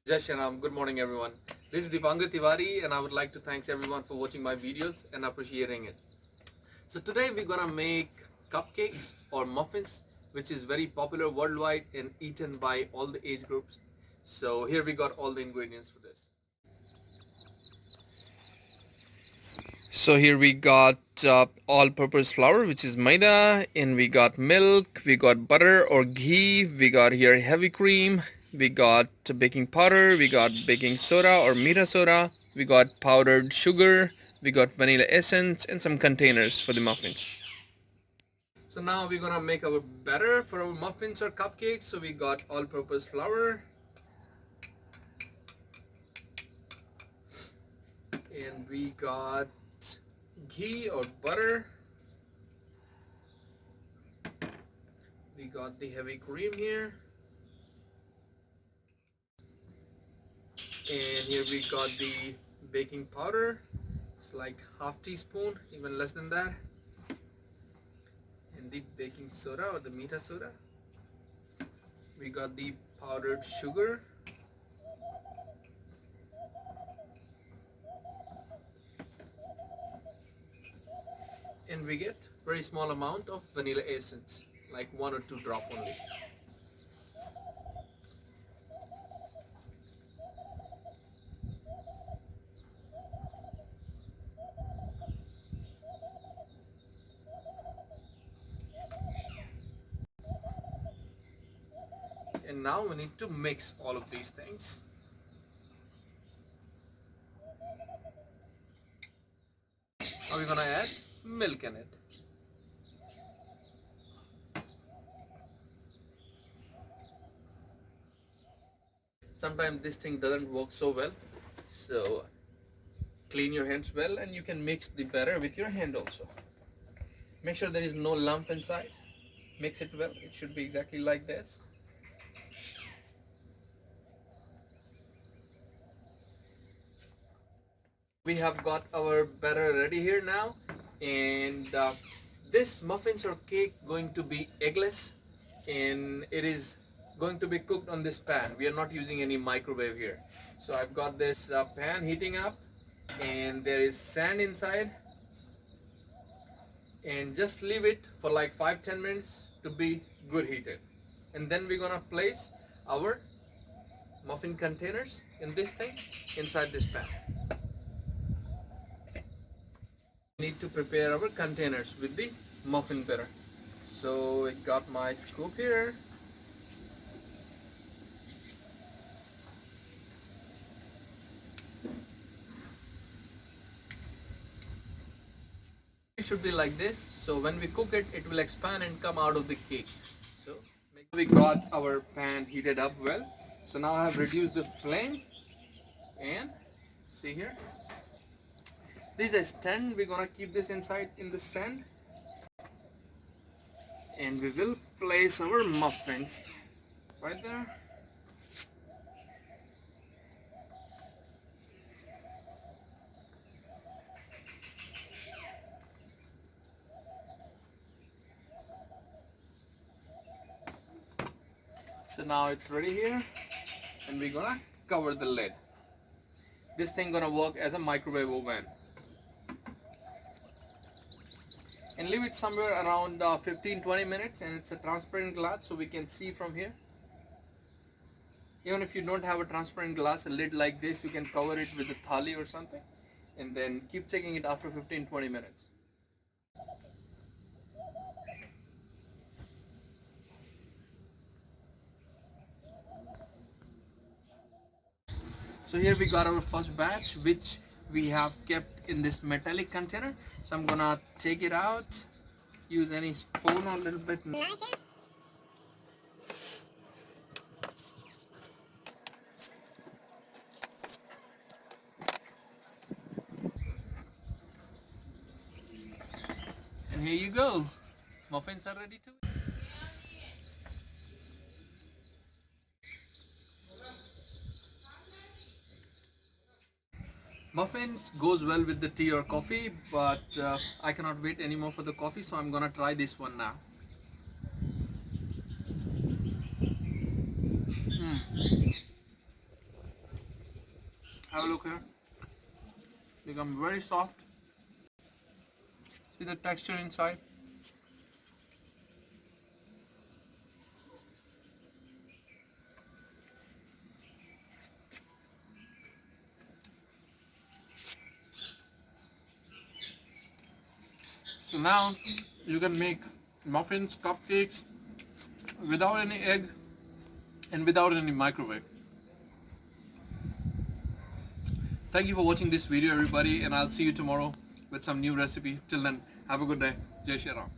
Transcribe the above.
Jai Shri Ram. Good morning, everyone. This is Deepankar Tiwari, and I would like to thank everyone for watching my videos and appreciating it. So today we're gonna make cupcakes or muffins, which is very popular worldwide and eaten by all the age groups. So here we got all the ingredients for this. So here we got all-purpose flour, which is maida, and we got milk, we got butter or ghee, we got here heavy cream, we got baking powder, we got baking soda or maida soda, we got powdered sugar, we got vanilla essence, and some containers for the muffins. So now we're gonna make our batter for our muffins or cupcakes. So we got all-purpose flour, and we got ghee or butter. We got the heavy cream here, and here we got the baking powder. It's like half teaspoon, even less than that, and the baking soda or the maida soda. We got the powdered sugar, and we get very small amount of vanilla essence, like 1 or 2 drop only. And now we need to mix all of these things. Now we're gonna add milk in it. Sometimes this thing doesn't work so well, so clean your hands well, and you can mix the batter with your hand also. Make sure there is no lump inside. Mix it well. It should be exactly like this. We have got our batter ready here now, and this muffins or cake going to be eggless, and it is going to be cooked on this pan. We are not using any microwave here. So I've got this pan heating up, and there is sand inside, and just leave it for like 5-10 minutes to be good heated, and then we're gonna place our muffin containers in this thing inside this pan. We need to prepare our containers with the muffin batter. So I got my scoop here. It should be like this, so when we cook it, it will expand and come out of the cake. So we got our pan heated up well. So now I have reduced the flame, and see here, this is a stand. We're gonna keep this inside in the sand, and we will place our muffins right there. So now it's ready here, and we're gonna cover the lid. This thing gonna work as a microwave oven, and leave it somewhere around 15-20 minutes, and it's a transparent glass so we can see from here. Even if you don't have a transparent glass, a lid like this, you can cover it with a thali or something, and then keep checking it after 15-20 minutes. So here we got our first batch, which we have kept in this metallic container. So I'm gonna take it out, use any spoon or a little bit. And here you go. Muffins are ready to eat. Muffins goes well with the tea or coffee, but I cannot wait anymore for the coffee, so I'm gonna try this one now. Have a look here. Become very soft. See the texture inside. So now you can make muffins, cupcakes without any egg and without any microwave. Thank you for watching this video, everybody, and I'll see you tomorrow with some new recipe. Till then, have a good day. Jai Shri Ram.